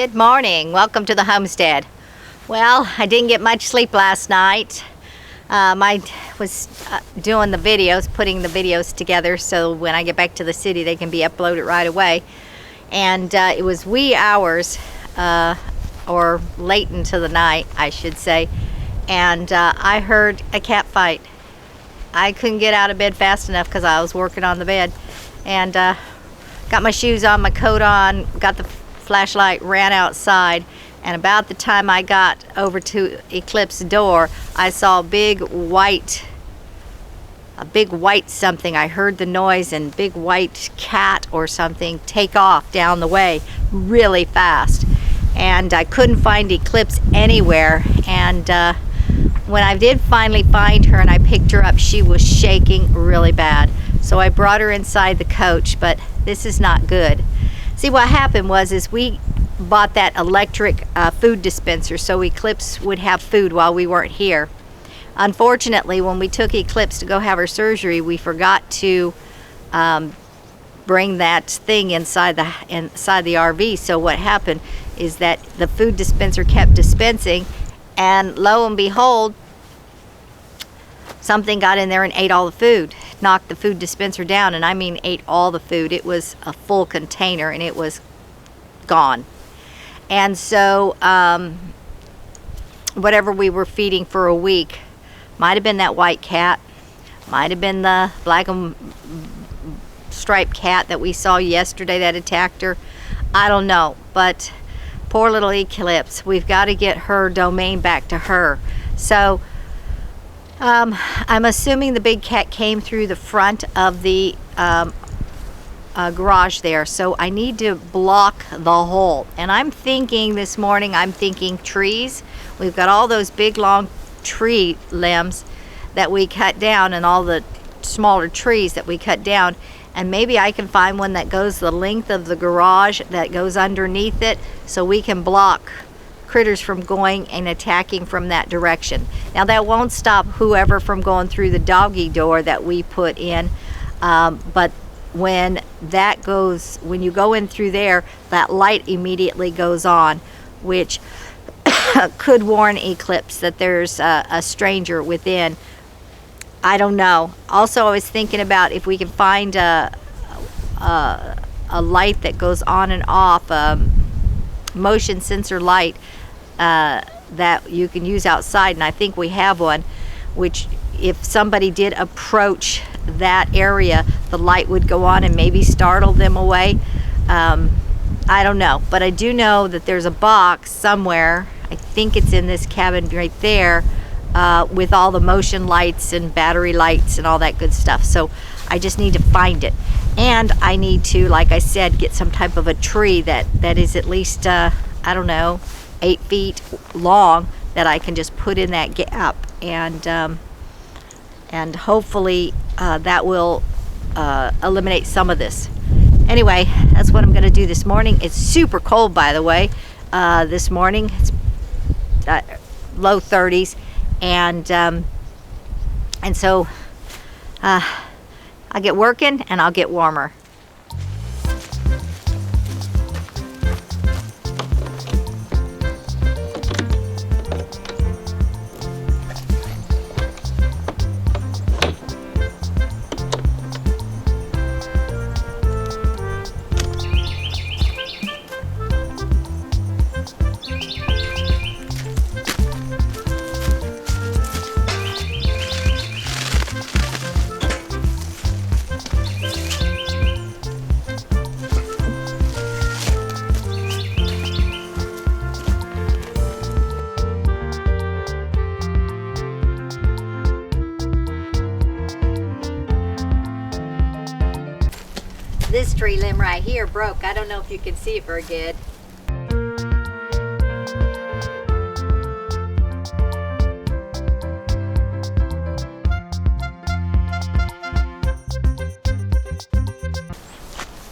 Good morning. Welcome to the homestead. Well, I didn't get much sleep last night. I was doing the videos, putting the videos together so when I get back to the city they can be uploaded right away. And it was wee hours, or late into the night, I should say, and I heard a cat fight. I couldn't get out of bed fast enough because I was working on the bed, and got my shoes on, my coat on, got the flashlight, ran outside, and about the time I got over to Eclipse door, I saw a big white something. I heard the noise, and big white cat or something take off down the way really fast, and I couldn't find Eclipse anywhere. And when I did finally find her and I picked her up, she was shaking really bad. So I brought her inside the coach, but this is not good. See, what happened was we bought that electric food dispenser so Eclipse would have food while we weren't here. Unfortunately, when we took Eclipse to go have her surgery, we forgot to bring that thing inside the RV. So what happened is that the food dispenser kept dispensing, and lo and behold, something got in there and ate all the food, knocked the food dispenser down, and I mean ate all the food. It was a full container and it was gone. And so whatever we were feeding for a week, might have been that white cat, might have been the black and striped cat that we saw yesterday that attacked her. I don't know, but poor little Eclipse, we've got to get her domain back to her. So I'm assuming the big cat came through the front of the garage there, so I need to block the hole. And I'm thinking this morning, trees. We've got all those big long tree limbs that we cut down, and all the smaller trees that we cut down, and maybe I can find one that goes the length of the garage that goes underneath it, so we can block critters from going and attacking from that direction. Now that won't stop whoever from going through the doggy door that we put in, but when you go in through there, that light immediately goes on, which could warn Eclipse that there's a stranger within. I don't know. Also, I was thinking about if we can find a light that goes on and off, motion sensor light that you can use outside, and I think we have one, which if somebody did approach that area, the light would go on and maybe startle them away. I don't know, but I do know that there's a box somewhere, I think it's in this cabin right there, with all the motion lights and battery lights and all that good stuff. So I just need to find it, and I need to, like I said, get some type of a tree that is at least I don't know, 8 feet long, that I can just put in that gap, and hopefully that will eliminate some of this. Anyway, that's what I'm going to do this morning. It's super cold, by the way. This morning it's low 30s, and so I'll get working and I'll get warmer. This tree limb right here broke. I don't know if you can see it very good.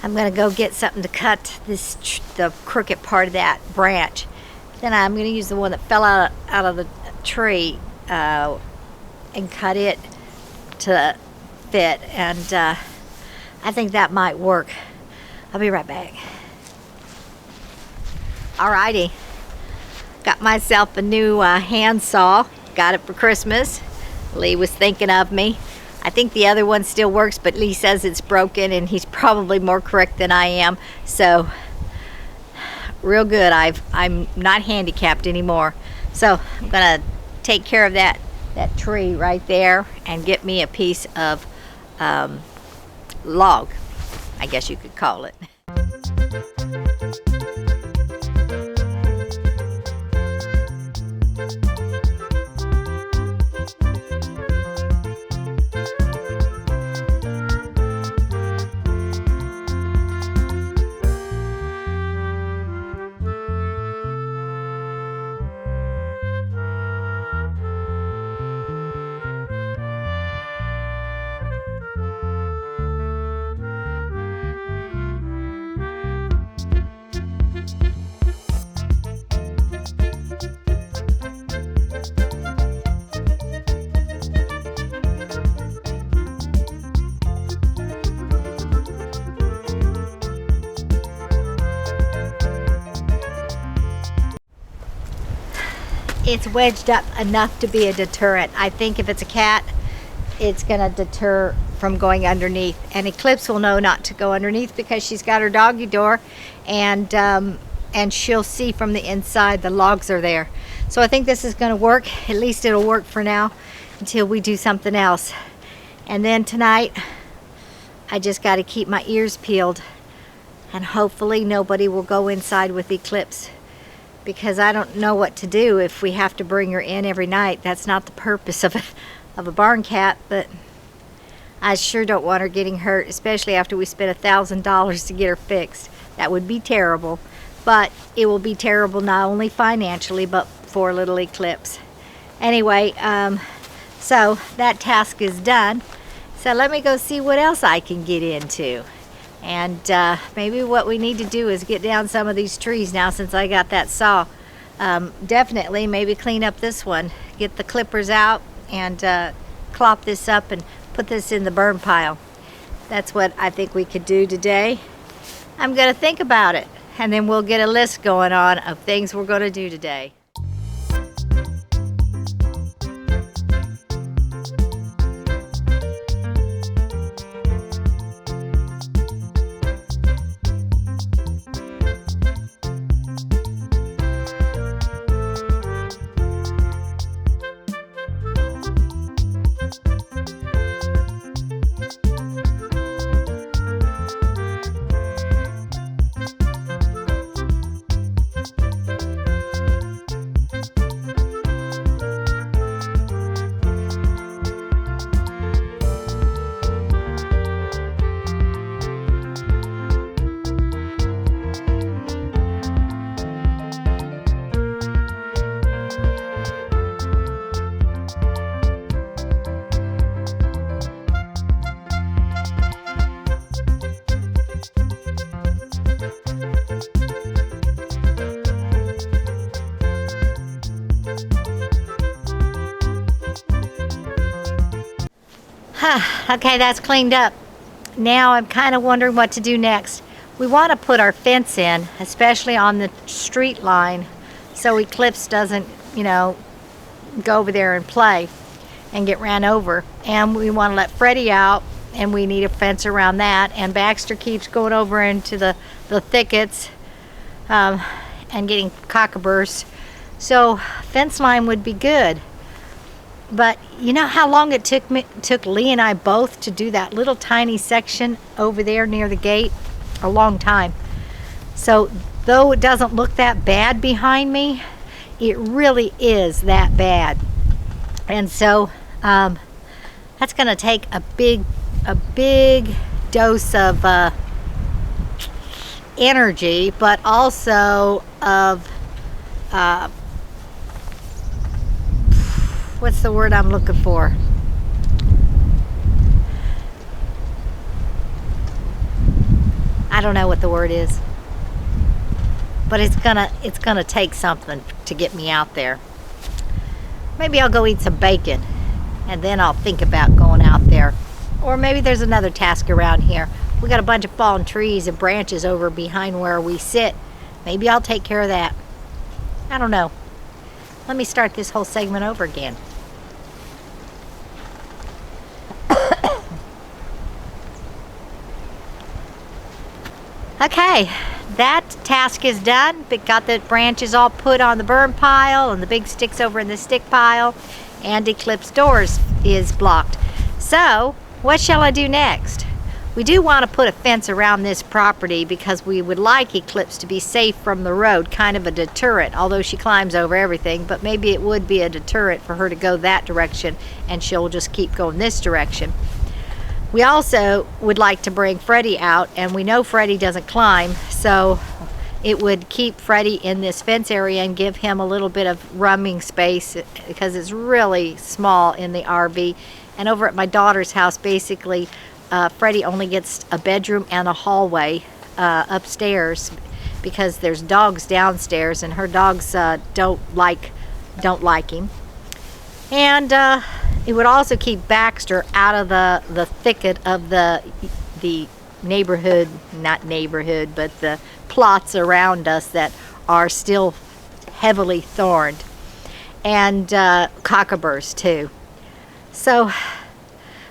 I'm gonna go get something to cut the crooked part of that branch. Then I'm gonna use the one that fell out of the tree and cut it to fit, and I think that might work. I'll be right back. Alrighty, got myself a new hand saw. Got it for Christmas. Lee was thinking of me. I think the other one still works, but Lee says it's broken, and he's probably more correct than I am. So, real good. I'm not handicapped anymore. So I'm gonna take care of that tree right there and get me a piece of log, I guess you could call it. It's wedged up enough to be a deterrent. I think if it's a cat, it's gonna deter from going underneath. And Eclipse will know not to go underneath because she's got her doggy door, and she'll see from the inside the logs are there. So I think this is gonna work. At least it'll work for now until we do something else. And then tonight, I just gotta keep my ears peeled, and hopefully nobody will go inside with Eclipse, because I don't know what to do if we have to bring her in every night. That's not the purpose of a barn cat, but I sure don't want her getting hurt, especially after we spent $1,000 to get her fixed. That would be terrible, but it will be terrible not only financially, but for little Eclipse. Anyway, so that task is done. So let me go see what else I can get into. And maybe what we need to do is get down some of these trees now since I got that saw. Definitely maybe clean up this one, get the clippers out, and clop this up and put this in the burn pile. That's what I think we could do today. I'm gonna think about it, and then we'll get a list going on of things we're gonna do today. Okay, that's cleaned up. Now I'm kind of wondering what to do next. We want to put our fence in, especially on the street line, so Eclipse doesn't, go over there and play and get ran over. And we want to let Freddie out, and we need a fence around that. And Baxter keeps going over into the thickets and getting cockaburs. So fence line would be good. But you know how long it took Lee and I both to do that little tiny section over there near the gate? A long time. So though it doesn't look that bad behind me, it really is that bad. And so that's gonna take a big dose of energy, but also of what's the word I'm looking for? I don't know what the word is, but it's gonna take something to get me out there. Maybe I'll go eat some bacon, and then I'll think about going out there. Or maybe there's another task around here. We got a bunch of fallen trees and branches over behind where we sit, maybe I'll take care of that. I don't know. Let me start this whole segment over again. Okay, that task is done. But got the branches all put on the burn pile and the big sticks over in the stick pile, and Eclipse doors is blocked. So what shall I do next? We do want to put a fence around this property because we would like Eclipse to be safe from the road, kind of a deterrent, although she climbs over everything, but maybe it would be a deterrent for her to go that direction and she'll just keep going this direction. We also would like to bring Freddie out, and we know Freddie doesn't climb, so it would keep Freddie in this fence area and give him a little bit of roaming space because it's really small in the RV. And over at my daughter's house, basically, Freddie only gets a bedroom and a hallway upstairs because there's dogs downstairs, and her dogs don't like him. And it would also keep Baxter out of the thicket of the neighborhood, not neighborhood, but the plots around us that are still heavily thorned, and cockaburs too. So,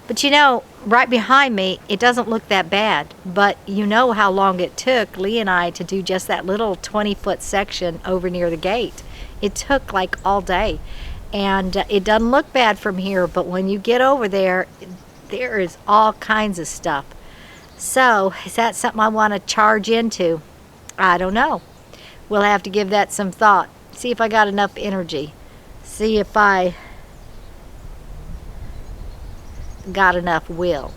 but you know, right behind me, it doesn't look that bad, but you know how long it took Lee and I to do just that little 20-foot section over near the gate. It took like all day. And it doesn't look bad from here, but when you get over there, there is all kinds of stuff. So, is that something I want to charge into? I don't know. We'll have to give that some thought. See if I got enough energy. See if I got enough will.